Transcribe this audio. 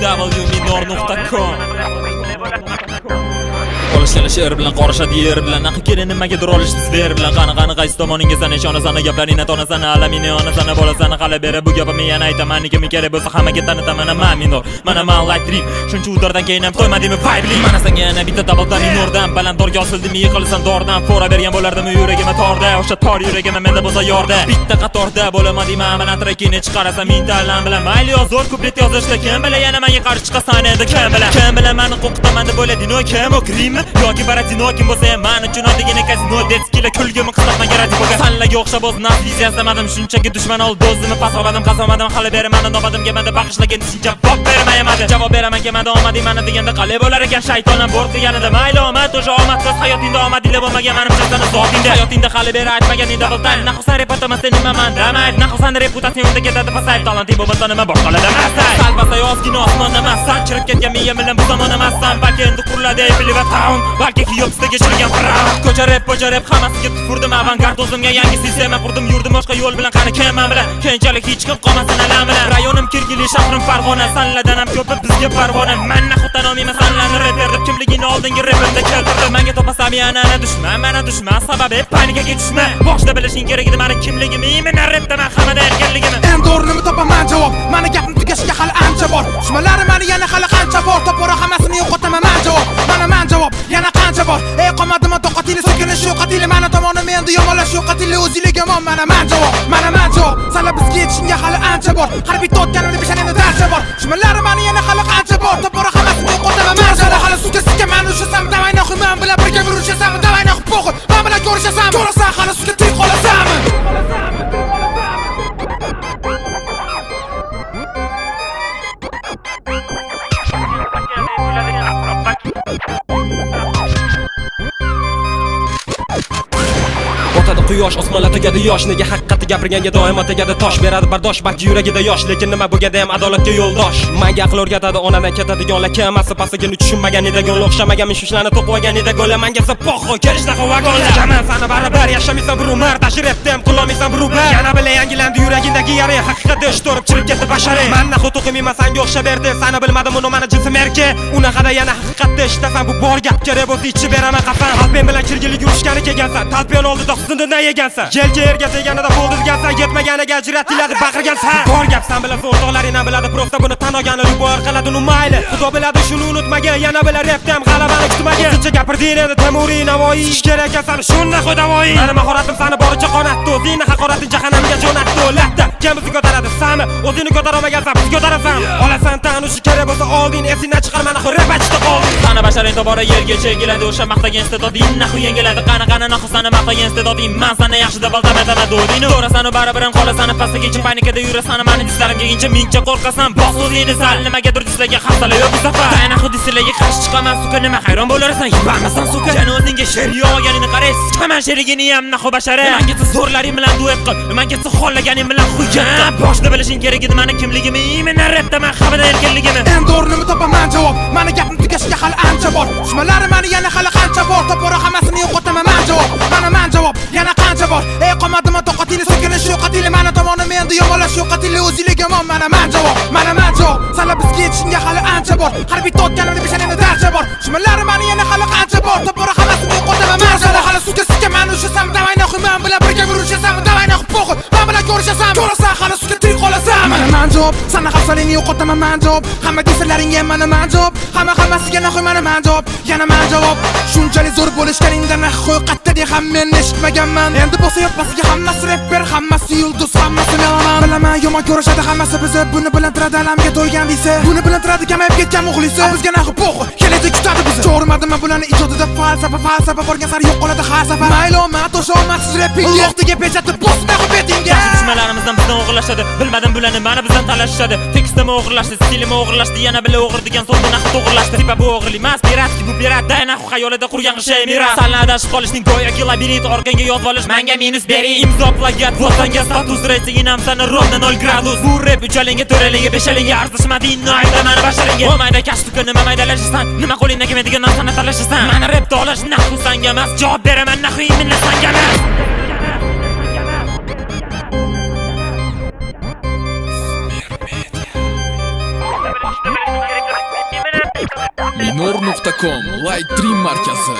www.minor.com Olishgan she'r bilan qorishadi yer bilan naqi kelin nimaga olishsiz ber bilan qani qaysi tomoningizdan ishonasan gaplaringni tonasan alamini onasan bolasan qala beri bu gapimni yana aytaman nima kerak bo'lsa hammaga tanitaman minor mana man like dream shuncha udardan keyin ham qo'ymadimmi vibe mana senga yana bitta double minordan balandorga osildimi yiqilsam dordan fora bergan bo'lardimi yuragimga torda o'sha tor yuragimga menda bo'lsa yorda bitta qatorda bo'lamadimmi mana trekini chiqarasan mintalan bilan mayli zo'r kuplet yozishda kim bilan yana menga qarshi chiqasan endi kim bilan meni qo'rqitaman deb o'ylading kim o'krim yoki baratino kim bo'lsa ham men uchun oddiygina kazino detskila kulgimni qisqatmaga radioga sanlarga o'xshab o'z nafis yasamadim shunchaki dushman ol do'zimni pasovadim qasomadim hali beraman nobadim kelmadi bag'ishlagan javob bermayman javob beraman kelmadi omading mana deganda qalay bo'lar ekan shaytonam bor qilganida mayli omad o'sha omadsiz hayotingda omadingda bo'lmagan menimcha sana zotingda hayotingda hali beri aytmaganingda biltan naxusan reputaman sen nimaman damayt naxusan reputatsiyonda ketadi pasayib talanting bo'lmasa nima boshqalardan asay salbasa yozgina osmonda emassan chirib ketgan miyam bilan bu zamon emassan balki endi quriladi Eiffel va Town balki Kiyevsdagi chirgan Brown ko'cha rep hammasiga tufurdim avangard o'zimga yangi sistema qurdim yurdim boshqa yo'l bilan qani kim men bilan keyinchalik hech kim qolmasin alam bilan rayonim Kirgili shahrim Farg'ona sanlardan ham ko'p bizga parvona men naxutan olmayman sanlarni reper deb kimligini oldingi repimda keltirdim menga topasam yana mana dushman sababi panikaga tushma boshda bilishing kerak edi meni kimligimni men repdaman hammada erkinligimni endi o'rnimni topaman javob meni gapim tugashiga hali ancha bor dushmanlarim meni yana hali qancha bor topora hammasini yo'qotaman men javob man javob yana qancha bor ey qomadimi toqatingni so'kinish yo'qatingni meni tomonim endi yomonlash yo'qatingni o'zinglik yomon man javob sanlar bizga yetishingga hali ancha bor har bitta o'tganimni peshanimda darcha bor dushmanlarim meni yana hali qancha bor topora hammasini yo'qotaman men javob hali sutga meni urishasan davay naxuy men bilan birga urishasan davay naxuy po'xi men bilan ko'rishasan ko'rasan hali sutga tirik qolasanmi Botadi quyosh osmonlar tegadi yosh nega haqiqatni gapirganga doimo tegadi tosh beradi bardosh balki yuragida yosh lekin nima bo'lganda ham adolatga yo'ldosh menga aql o'rgatadi onadan ketadiganlar kemasi pastiga tushunmaganida go'l o'xshamagan mishmishlarni to'qib olganida go'l menga poxo kelishda vagonlar jaman sana baribir yashamaysan bir umr tashrifda ham qilolmaysan bir ubar yana bilan yangilandi yuragingdagi yara haqiqatda ish to'rib chirib ketdi bashariy men naxu to'qimayman senga o'xshab berdi sana bilmadim uni meni jinsim erki unaqada yana haqiqatda ishtasan bu bor gap kerak bo'lsa ichib beraman qafam talpen bilan kirgilik yurishgani kelgansan talpen oldida husnidan yegansan yelka yerga teganida bo'ldi degansan yetmaganiga ajratiladi baqirgansan bor gap san bilan o'rtoqlaringdan biladi prosta buni tan olgani ruboar qiladi uni mayli xudo biladi shuni unutmagin yana bilan repda ham g'alabani kutmagin sizcha gapirding endi Temuriy Navoiy ish kerak ekan shunda xudavoy meni mahoratim sani boricha qonatdi o'zingni haqorating jahannamga jo'natdi latta kim bizni ko'taradi sami o'zingni ko'tara olmagansan biz ko'tarasan olasan tanushi kerak bo'lsa olding esingdan chiqar meni repachda qolding sana basharing tobora yerga chegiladi o'sha maqtagan istedoding naxu yengiladi qani naxu sani maqtagan istedoding men sana yaxshi deb aldamaman do'dingni ko'rasan baribir ham qolasan pastigacha panikada yurasan meni dislarim kelguncha mingcha qo'rqasan bos o'zingni sal nimagadir dislarga hafsala yo'q bu safar naxu dislarga qarshi chiqaman suka nima hayron bo'larsan yubamasan suka jani o'zingga she'r yo'g'aganing qaraysiz chiqaman sherigini ham naxu bashara menga zo'rlaring bilan duet qil menga xohlaganing bilan quygan boshda bilishing kerak edi meni kimligimni men repdaman xabada erkinligimni endi o'rnimni topaman javob meni gapim tugashiga hali ancha bor dushmanlarim meni yana hali qancha bor topora hammasini yo'qotaman men javob yana qancha bor ey qomadimi toqatingni so'kinish yo'qatingni meni tomonim endi yomonlash yo'qatingni o'zinglik yomon man javob sanlar bizga yetishingga hali ancha bor har bitta o'tganimni peshanimda darcha bor dushmanlarim meni yana hali qancha bor topora hammasini yo'qotaman men javob hali sutga meni urishasan davay naxuy men bilan birga urishasan davay naxuy po'xi men bilan ko'rishasan ko'rasan hali sutga tirik qolasan men javob sana hafsalingni yo'qotaman men javob hamma desallaringga men javob hammasiga naxuy men javob yana men javob shunchalik zo'r bo'lishganingda naxuy qatta de ham men eshitmaganman endi bo'lsa yo'qmasiga hammasi rapper hammasi yulduz hammasi melaman bilaman yomon ko'rishadi hammasi bizni buni bilantiradi alamga to'lgan desa buni bilantiradi kamayib ketgan muxlisi bizga naxu po'xi kelajak kutadi bizni ko'rmadimmi bularni ijodida falsafa borgan sari yo'q qoladi har safar mayli omad o'sha omadsiz rapping yo'qdiga pechatni bos naxu betingga dushmanlarimizdan bizdan o'g'irlashadi bilmadim bularni mana bizdan talashishadi tekstimi o'g'irlashdi stilimi o'g'irlashdi yana bile o'g'ir degan so'zni naxu to'g'irlashdi tipa bu o'g'irlik emas piratki bu piratda naxu xayolida qurgan shay miras sanlar adashib qolishning go'yoki labirint orqangga yozib olish menga minus bering imzo plagiat votanga status reytingin ham sana rovna 0 gradus bu rep uchalinga to'ralinga beshalinga arzishmadi innoyda meni basharingga bo'lmaydi kashtuka nima maydalashasan nima qo'lingdan kelmaydigan narsani talashasan meni repda olish naxu sanga emas javob beraman naxu minna sanga emas Minor.com Light Dream markazi.